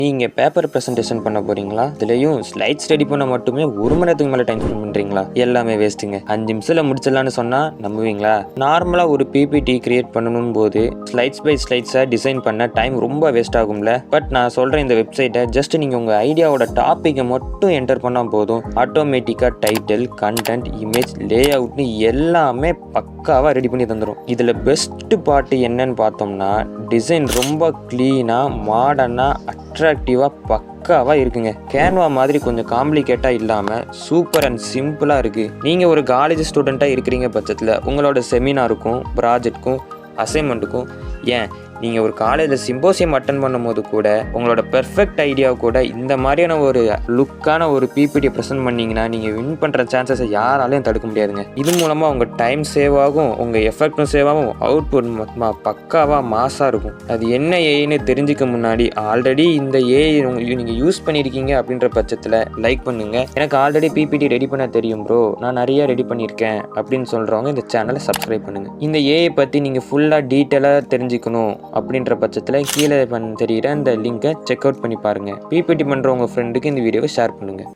நீங்க paper presentation பண்ண போறீங்களா? இதுலயும் ஸ்லைட்ஸ் ரெடி பண்ண மட்டுமே 1 மணி நேரத்துக்கு மேல டைம் ஸ்பெண்ட் பண்றீங்களா? எல்லாமே வேஸ்ட்டுங்க. 5 நிமிஷத்துல முடிச்சிடலாம்னு சொன்னா நம்புவீங்களா? நார்மலா ஒரு பிபிடி கிரியேட் பண்ணணும் போது ஸ்லைட்ஸ் பை ஸ்லைட்ஸா டிசைன் பண்ண டைம் ரொம்ப வேஸ்ட் ஆகும்ல. பட் நான் சொல்ற இந்த வெப்சைட்டை ஜஸ்ட் நீங்க உங்க ஐடியாவோட டாபிக்கை மட்டும் என்டர் பண்ணா போதும், ஆட்டோமேட்டிக்கா டைட்டில், கண்டென்ட், இமேஜ், லே அவுட்னு எல்லாமே பக்காவா ரெடி பண்ணி தந்துடும். இதுல பெஸ்ட் பார்ட் என்னன்னு பார்த்தோம்னா, டிசைன் ரொம்ப கிளீனா, மாடர்னா, அட்ராக்டிவா பக்காவா இருக்குங்க. கேன்வா மாதிரி கொஞ்சம் காம்ப்ளிகேட்டா இல்லாம சூப்பர் அண்ட் சிம்பிளா இருக்கு. நீங்க ஒரு காலேஜ் ஸ்டூடெண்டா இருக்கிறீங்க பட்சத்துல உங்களோட செமினாருக்கும், ப்ராஜெக்டுக்கும், அசைன்மெண்ட்டுக்கும், ஏன் நீங்கள் ஒரு காலேஜில் சிம்போசியம் அட்டன் பண்ணும் போது கூட உங்களோட பெர்ஃபெக்ட் ஐடியா கூட இந்த மாதிரியான ஒரு லுக்கான ஒரு பிபிடியை ப்ரெசென்ட் பண்ணிங்கன்னா நீங்கள் வின் பண்ணுற சான்சஸை யாராலையும் தடுக்க முடியாதுங்க. இது மூலமாக உங்கள் டைம் சேவ் ஆகும், உங்கள் எஃபெக்டும் சேவ் ஆகும், அவுட்புட் பக்காவாக மாஸாக இருக்கும். அது என்ன ஏன்னு தெரிஞ்சுக்க முன்னாடி ஆல்ரெடி இந்த ஏஐ நீங்கள் யூஸ் பண்ணியிருக்கீங்க அப்படின்ற பட்சத்தில் லைக் பண்ணுங்கள். எனக்கு ஆல்ரெடி பிபிடி ரெடி பண்ண தெரியும் ப்ரோ, நான் நிறைய ரெடி பண்ணியிருக்கேன் அப்படின்னு சொல்கிறவங்க இந்த சேனலை சப்ஸ்கிரைப் பண்ணுங்கள். இந்த ஏஐ பற்றி நீங்கள் ஃபுல்லாக டீட்டெயிலாக தெரிஞ்சுக்கணும் அப்படின்ற பட்சத்தில் கீழே தெரிகிற இந்த லிங்கை செக் அவுட் பண்ணி பாருங்கள். பிபிடி பண்ணுற உங்கள் ஃப்ரெண்டுக்கு இந்த வீடியோவை ஷேர் பண்ணுங்கள்.